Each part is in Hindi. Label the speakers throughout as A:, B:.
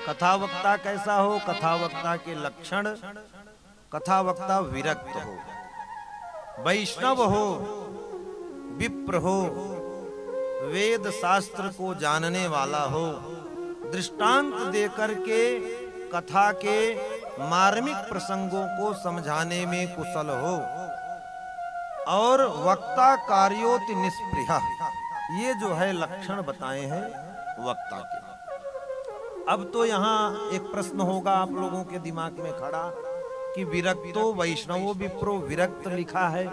A: कथावक्ता कैसा हो? कथावक्ता के लक्षण, कथावक्ता विरक्त हो, वैष्णव हो, विप्र हो, वेद शास्त्र को जानने वाला हो, दृष्टांत देकर के कथा के मार्मिक प्रसंगों को समझाने में कुशल हो, और वक्ता कार्योति निष्प्रिय, ये जो है लक्षण बताए हैं वक्ता के। अब तो यहाँ एक प्रश्न होगा आप लोगों के दिमाग में खड़ा कि विरक्तो वैष्णवो विप्रो, विरक्त लिखा है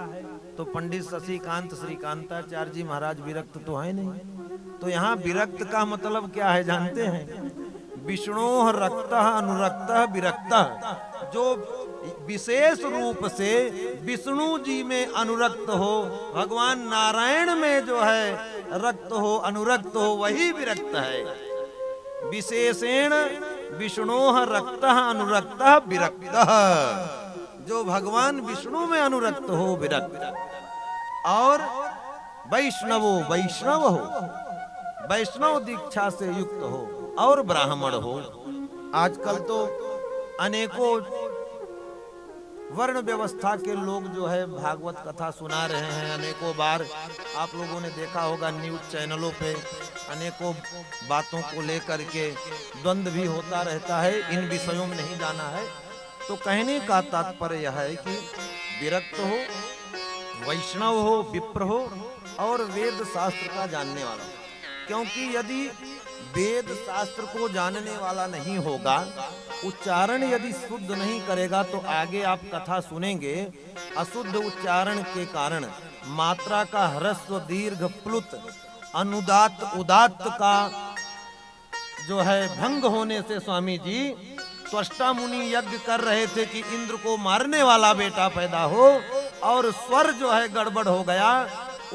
A: तो पंडित शशिकांत श्रीकांताचार्य जी महाराज विरक्त तो है नहीं। तो यहाँ विरक्त का मतलब क्या है जानते हैं? विष्णोः रक्तः अनुरक्तः विरक्तः, जो विशेष रूप से विष्णु जी में अनुरक्त हो, भगवान नारायण में जो है रक्त हो, अनुरक्त हो, वही विरक्त है। विशेषेण विष्णोः रक्तः अनुरक्तः विरक्तः, जो भगवान विष्णु में अनुरक्त हो विरक्त। और वैष्णवो वैष्णव हो, वैष्णव दीक्षा से युक्त हो और ब्राह्मण हो। आजकल तो अनेकों वर्ण व्यवस्था के लोग जो है भागवत कथा सुना रहे हैं। अनेकों बार आप लोगों ने देखा होगा न्यूज चैनलों पे अनेकों बातों को लेकर के द्वंद्व भी होता रहता है। इन विषयों में नहीं जाना है। तो कहने का तात्पर्य यह है कि विरक्त हो, वैष्णव हो, विप्र हो और वेद शास्त्र का जानने वाला हो। क्योंकि यदि वेद शास्त्र को जानने वाला नहीं होगा, उच्चारण यदि शुद्ध नहीं करेगा, तो आगे आप कथा सुनेंगे अशुद्ध उच्चारण के कारण मात्रा का ह्रस्व दीर्घ प्लुत अनुदात उदात्त का जो है भंग होने से स्वामी जी त्वष्टा मुनि यज्ञ कर रहे थे कि इंद्र को मारने वाला बेटा पैदा हो, और स्वर जो है गड़बड़ हो गया,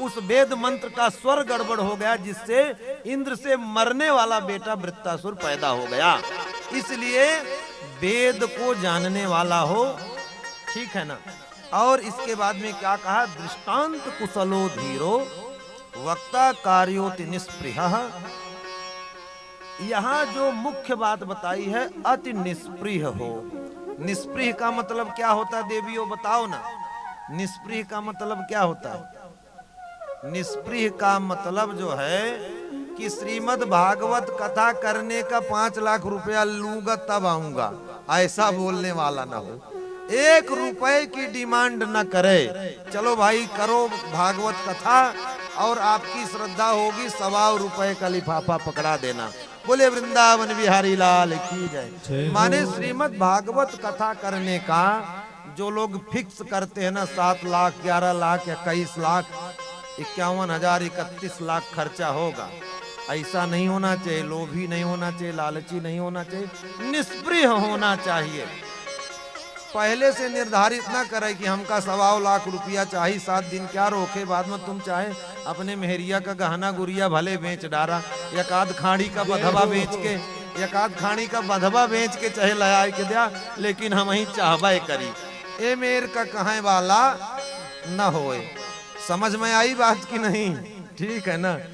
A: उस वेद मंत्र का स्वर गड़बड़ हो गया, जिससे इंद्र से मरने वाला बेटा वृत्तासुर पैदा हो गया। इसलिए वेद को जानने वाला हो, ठीक है ना। और इसके बाद में क्या कहा? दृष्टांत कुशलो धीरो वक्ता कार्योति निष्प्रियः। यहाँ जो मुख्य बात बताई है अति निष्प्रिय हो। निष्प्रिय का मतलब क्या होता है देवियों, बताओ ना। निष्प्रिय का मतलब क्या होता है? निष्प्रिय का मतलब जो है कि श्रीमद् भागवत कथा करने का 5 लाख रुपया लूंगा तब आऊंगा, ऐसा बोलने वाला ना हो। 1 रुपए की डिमांड न करे। चलो भाई करो भागवत कथा, और आपकी श्रद्धा होगी 1.25 रुपए का लिफाफा पकड़ा देना। बोले वृंदावन बिहारी लाल की जय। माने श्रीमद् भागवत कथा करने का जो लोग फिक्स करते हैं ना, 7 लाख 11 लाख 21 लाख 51,000 31 लाख खर्चा होगा, ऐसा नहीं होना चाहिए। लोभी नहीं होना चाहिए, लालची नहीं होना चाहिए, निष्प्रिय होना चाहिए। पहले से निर्धारित ना करे कि हमका 1.25 लाख रुपया चाहिए, 7 दिन क्या रोके, बाद में तुम चाहे अपने मेहरिया का गहना गुड़िया भले बेच डारा, एकाध खाड़ी का बधवा बेच के, एकाध खाड़ी का बधवा बेच के चाहे लया के दिया, लेकिन हम ही चाहबे करी। ए मेर का कहे वाला न होए। समझ में आई बात की नहीं? ठीक है ना।